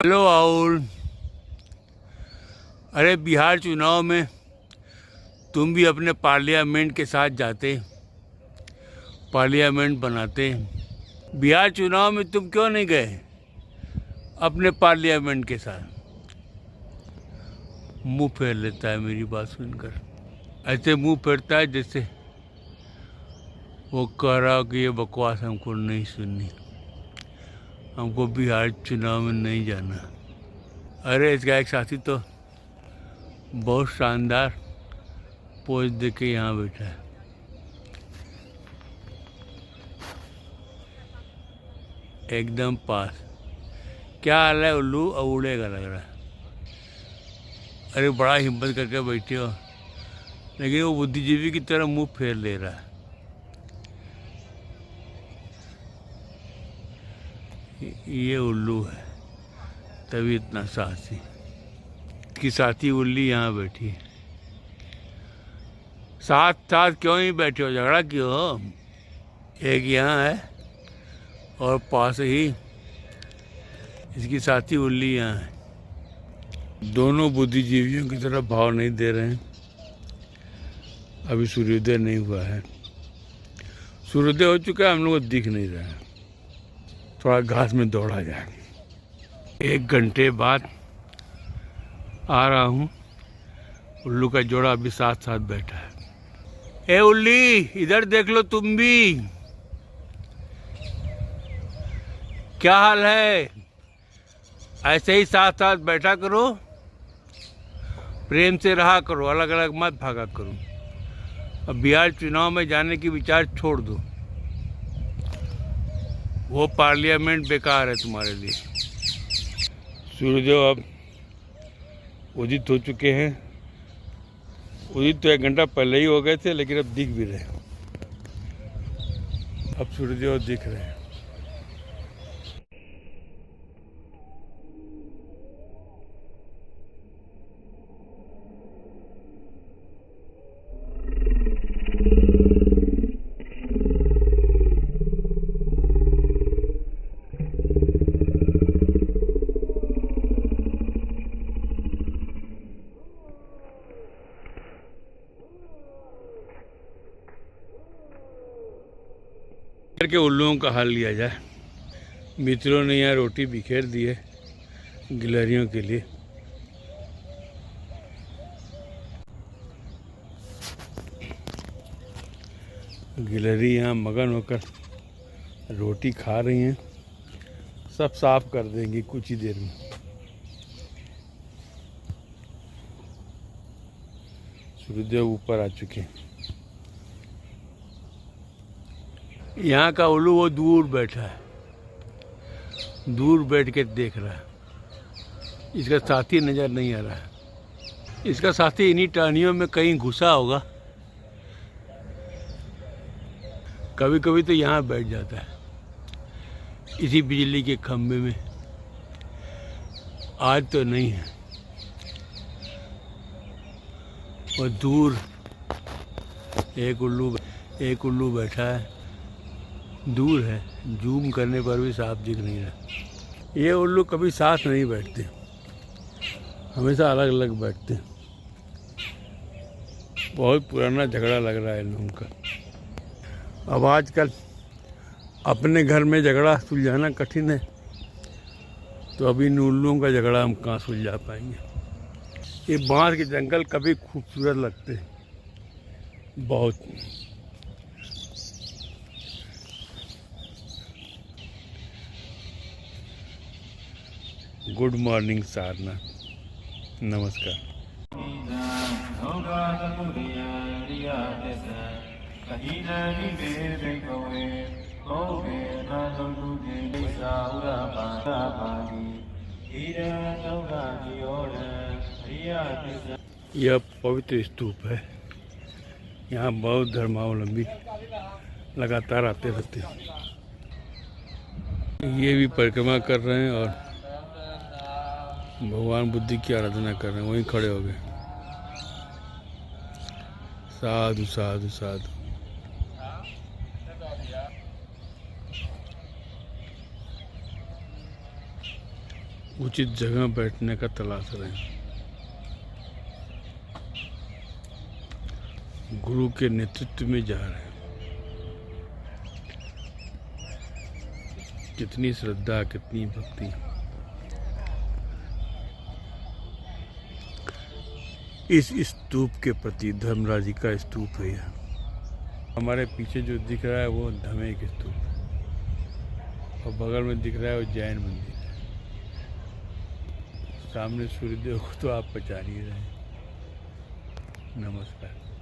Hello Rahul. अरे बिहार चुनाव में तुम भी अपने पार्लियामेंट के साथ जाते, पार्लियामेंट बनाते। बिहार चुनाव में तुम क्यों नहीं गए अपने पार्लियामेंट के साथ? मुंह फेर लेता है मेरी बात सुनकर। ऐसे मुंह फेरता है जैसे वो कह रहा हो कि ये बकवास हमको नहीं सुननी, हमको बिहार चुनाव में नहीं जाना। अरे इसका एक साथी तो बहुत शानदार पोज दे के यहाँ बैठा है। एकदम पास। क्या हाल है उल्लू? अब उड़ेगा लग रहा है। अरे बड़ा हिम्मत करके बैठे हो, लेकिन वो बुद्धिजीवी की तरह मुंह फेर ले रहा है। ये उल्लू है तभी इतना साहसी। की साथी उल्ली यहाँ बैठी है। साथ साथ क्यों ही बैठे हो? झगड़ा क्यों हो? एक यहाँ है और पास ही इसकी साथी उल्ली यहाँ है। दोनों बुद्धिजीवियों की तरफ भाव नहीं दे रहे हैं। अभी सूर्योदय नहीं हुआ है। सूर्योदय हो चुका है, हम लोग को दिख नहीं रहा है। थोड़ा घास में दौड़ा जाए। 1 घंटे बाद आ रहा हूँ। उल्लू का जोड़ा अभी साथ साथ बैठा है। ए उल्ली, इधर देख लो तुम भी। क्या हाल है? ऐसे ही साथ साथ बैठा करो, प्रेम से रहा करो, अलग अलग मत भागा करो। अब बिहार चुनाव में जाने की विचार छोड़ दो। वो पार्लियामेंट बेकार है तुम्हारे लिए। सूर्यदेव अब उदित हो चुके हैं। उदित तो 1 घंटा पहले ही हो गए थे, लेकिन अब दिख भी रहे। अब सूर्यदेव दिख रहे हैं। के उल्लुओं का हाल लिया जाए। मित्रों ने यहाँ रोटी बिखेर दी है गिलहरियों के लिए। गिलहरी यहाँ मगन होकर रोटी खा रही हैं। सब साफ कर देंगी कुछ ही देर में। सूर्यदेव ऊपर आ चुके हैं। यहाँ का उल्लू वो दूर बैठा है, दूर बैठ के देख रहा है। इसका साथी नज़र नहीं आ रहा है। इसका साथी इन्हीं टहनियों में कहीं घुसा होगा। कभी कभी तो यहाँ बैठ जाता है, इसी बिजली के खंभे में। आज तो नहीं है। और दूर एक उल्लू बैठा है। दूर है, जूम करने पर भी साफ दिख नहीं रहा। ये उल्लू कभी साथ नहीं बैठते, हमेशा अलग अलग बैठते। बहुत पुराना झगड़ा लग रहा है इन लोगों का। अब आजकल अपने घर में झगड़ा सुलझाना कठिन है, तो अभी इन उल्लुओं का झगड़ा हम कहाँ सुलझा पाएंगे। ये बांस के जंगल कभी खूबसूरत लगते हैं बहुत। गुड मॉर्निंग सारनाथ, नमस्कार। यह पवित्र स्तूप है। यहाँ बौद्ध धर्मावलंबी लगातार आते रहते हैं। ये भी परिक्रमा कर रहे हैं और भगवान बुद्ध की आराधना कर रहे हैं। वहीं खड़े हो गए। साधु साधु साधु। उचित जगह बैठने का तलाश रहे हैं। गुरु के नेतृत्व में जा रहे हैं। कितनी श्रद्धा, कितनी भक्ति। इस स्तूप के प्रति, धर्मराज जी का स्तूप है यह। हमारे पीछे जो दिख रहा है वो धमेक स्तूप, और बगल में दिख रहा है वो जैन मंदिर है। सामने सूर्यदेव को तो आप पहचान ही रहे हैं। नमस्कार।